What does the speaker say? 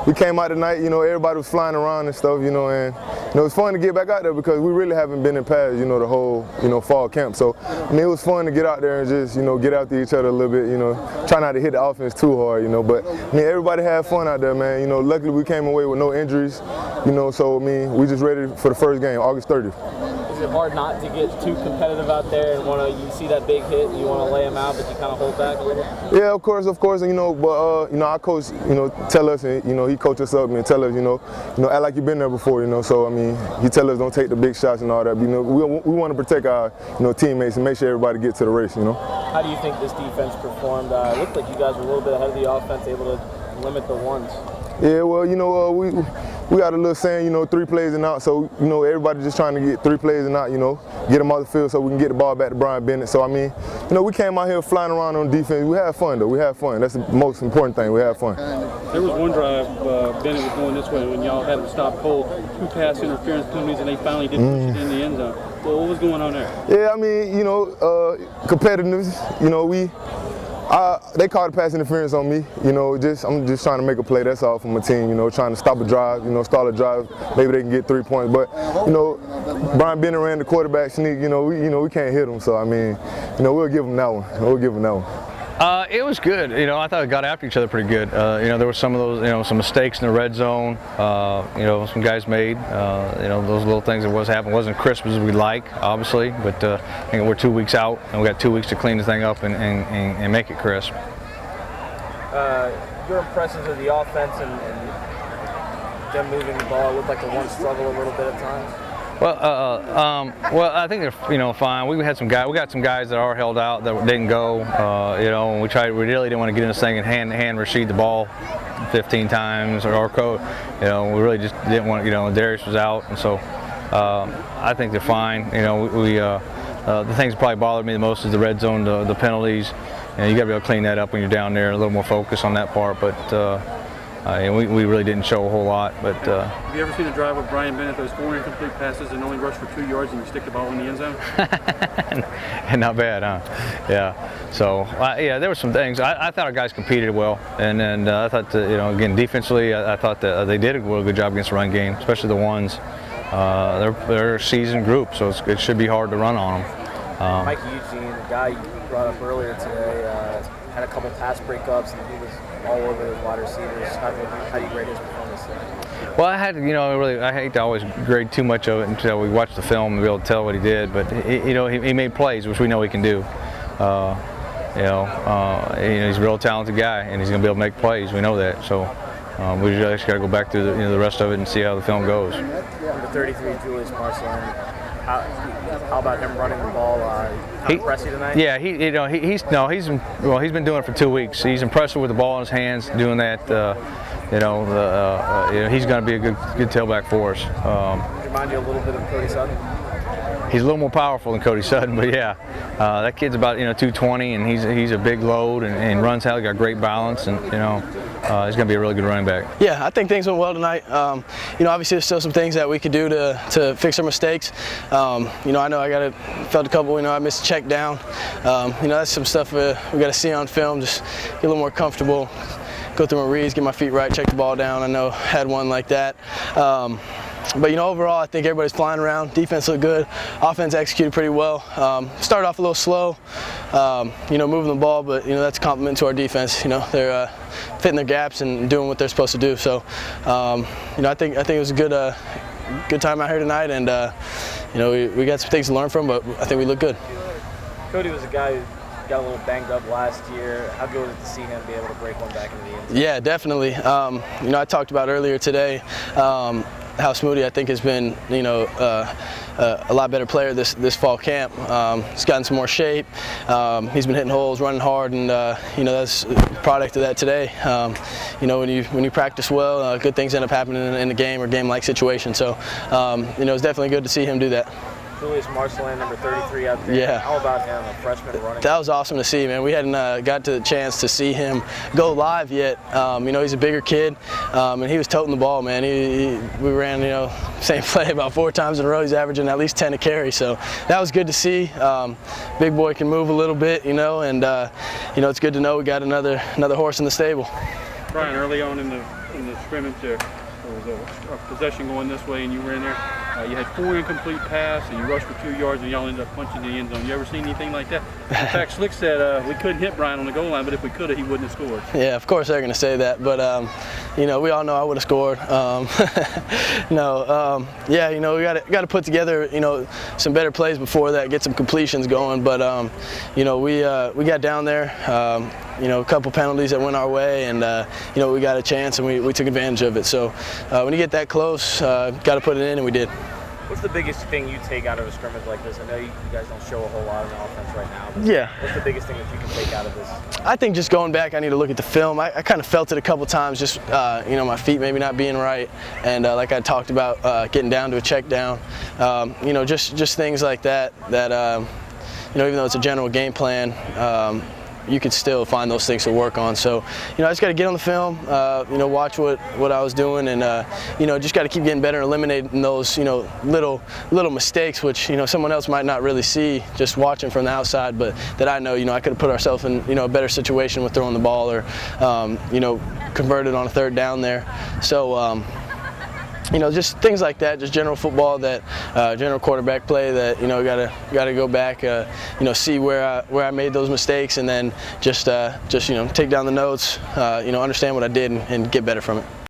we came out tonight, you know, everybody was flying around and stuff, you know, and you know, it's fun to get back out there because we really haven't been in pads, you know, the whole, you know, fall camp. So, I mean, it was fun to get out there and just, you know, get after each other a little bit, you know, try not to hit the offense too hard, you know, but, I mean, everybody had fun out there, man. You know, luckily we came away with no injuries, you know, so, I mean, we just ready for the first game, August 30th. Is it hard not to get too competitive out there and you see that big hit and you want to lay them out, but you kind of hold back a little? Yeah, of course, you know, but, you know, our coach, you know, tell us, and, you know, he coach us up and tell us, you know, act like you've been there before, you know, so, I mean, he tell us don't take the big shots and all that, but, you know, we want to protect our, you know, teammates and make sure everybody gets to the race, you know. How do you think this defense performed? It looked like you guys were a little bit ahead of the offense, able to limit the ones. Yeah, well, you know, we got a little saying, you know, 3 plays and out. So, you know, everybody just trying to get 3 plays and out, you know, get them off the field so we can get the ball back to Brian Bennett. So, I mean, you know, we came out here flying around on defense. We had fun, though. We had fun. That's the most important thing. We had fun. There was one drive, Bennett was going this way when y'all had him stop cold, 2 pass interference penalties, and they finally did push it in the end zone. So what was going on there? Yeah, I mean, you know, competitiveness, you know, they called the pass interference on me, you know, I'm just trying to make a play, that's all from my team, you know, trying to stop a drive, you know, stall a drive, maybe they can get 3 points, but, you know, Brian Bennett ran the quarterback sneak, you know, we can't hit him, so, I mean, you know, we'll give him that one. It was good. You know, I thought we got after each other pretty good. You know, there were some of those, you know, some mistakes in the red zone. You know, some guys made. You know, those little things that wasn't crisp as we'd like, obviously. But I think we're 2 weeks out, and we got 2 weeks to clean the thing up and make it crisp. Your impressions of the offense and them moving the ball looked like the one struggle a little bit at times. Well, I think they're, you know, fine. We got some guys that are held out that didn't go. You know, and we really didn't want to get in this thing and hand Rashid the ball 15 times or code. You know, we really just didn't want. You know, Darius was out, and so I think they're fine. You know, the things that probably bothered me the most is the red zone, the penalties. You know, you got to be able to clean that up when you're down there. A little more focus on that part, but. And we really didn't show a whole lot, but. Have you ever seen a drive with Brian Bennett, those 4 incomplete passes and only rush for 2 yards and you stick the ball in the end zone? Not bad, huh? Yeah. So yeah, there were some things. I thought our guys competed well, and I thought that, you know, again, defensively, I thought that they did a real good job against the run game, especially the ones. They're a seasoned group, so it should be hard to run on them. Mike Eugene, the guy you brought up earlier today, had a couple pass breakups, and he was all over the wide receivers. How do you grade his performance there? Well, I hate to always grade too much of it until we watch the film and be able to tell what he did. But he made plays, which we know he can do. You know, he's a real talented guy, and he's going to be able to make plays. We know that. So we just got to go back through the rest of it and see how the film goes. Number 33, Julius Marcelin. How about him running the ball? Impress you tonight? Yeah, he's been doing it for 2 weeks. He's impressive with the ball in his hands, doing that. You know, he's going to be a good tailback for us. Remind you a little bit of Cody Sutton? He's a little more powerful than Cody Sutton, but yeah, that kid's about 220, and he's a big load and runs out. He got great balance, and he's going to be a really good running back. Yeah, I think things went well tonight. You know, obviously there's still some things that we could do to fix our mistakes. You know, I know felt a couple. You know, I missed a check down. You know, that's some stuff we got to see on film. Just get a little more comfortable. Go through my reads, get my feet right, check the ball down. I know I had one like that. But, you know, overall, I think everybody's flying around. Defense looked good. Offense executed pretty well. Started off a little slow, you know, moving the ball, but, you know, that's a compliment to our defense. You know, they're fitting their gaps and doing what they're supposed to do. So, you know, I think it was a good time out here tonight, and, you know, we got some things to learn from, but I think we look good. Cody was a guy who got a little banged up last year. How good was it to see him be able to break one back into the end zone? Yeah, definitely. You know, I talked about earlier today how Smoody, I think, has been, you know, a lot better player this fall camp. He's gotten some more shape. He's been hitting holes, running hard, and you know, that's a product of that today. You know, when you practice well, good things end up happening in the game or game-like situation. So, you know, it's definitely good to see him do that. Julius Marcelin, number 33 out there. Yeah. How about him, a freshman running? That was awesome to see, man. We hadn't got to the chance to see him go live yet. You know, he's a bigger kid, and he was toting the ball, man. We ran, you know, same play about 4 times in a row. He's averaging at least 10 a carry, so that was good to see. Big boy can move a little bit, you know, and you know, it's good to know we got another horse in the stable. Brian, early on in the scrimmage there was a possession going this way, and you were in there. You had 4 incomplete passes, and you rushed for 2 yards, and y'all ended up punching the end zone. You ever seen anything like that? In fact, Slick said we couldn't hit Brian on the goal line, but if we could have, he wouldn't have scored. Yeah, of course they're going to say that, but you know, we all know I would have scored. Yeah, you know, we got to put together, you know, some better plays before that, get some completions going. But you know, we got down there. You know, a couple penalties that went our way, and you know, we got a chance, and we took advantage of it. So when you get that close, got to put it in, and we did. What's the biggest thing you take out of a scrimmage like this? I know you guys don't show a whole lot of the offense right now, but yeah, what's the biggest thing that you can take out of this? I think just going back, I need to look at the film. I kind of felt it a couple times, just you know, my feet maybe not being right, and like I talked about, getting down to a check down. You know, just things like that. That you know, even though it's a general game plan, you could still find those things to work on. So, you know, I just got to get on the film, you know, watch what I was doing, and you know, just got to keep getting better, eliminating those, you know, little mistakes, which, you know, someone else might not really see just watching from the outside, but that I know, you know, I could have put ourselves in, you know, a better situation with throwing the ball, or you know, converted on a 3rd down there. So you know, just things like that, just general football, that general quarterback play, that, you know, gotta go back, you know, see where I made those mistakes, and then just you know, take down the notes, you know, understand what I did, and get better from it.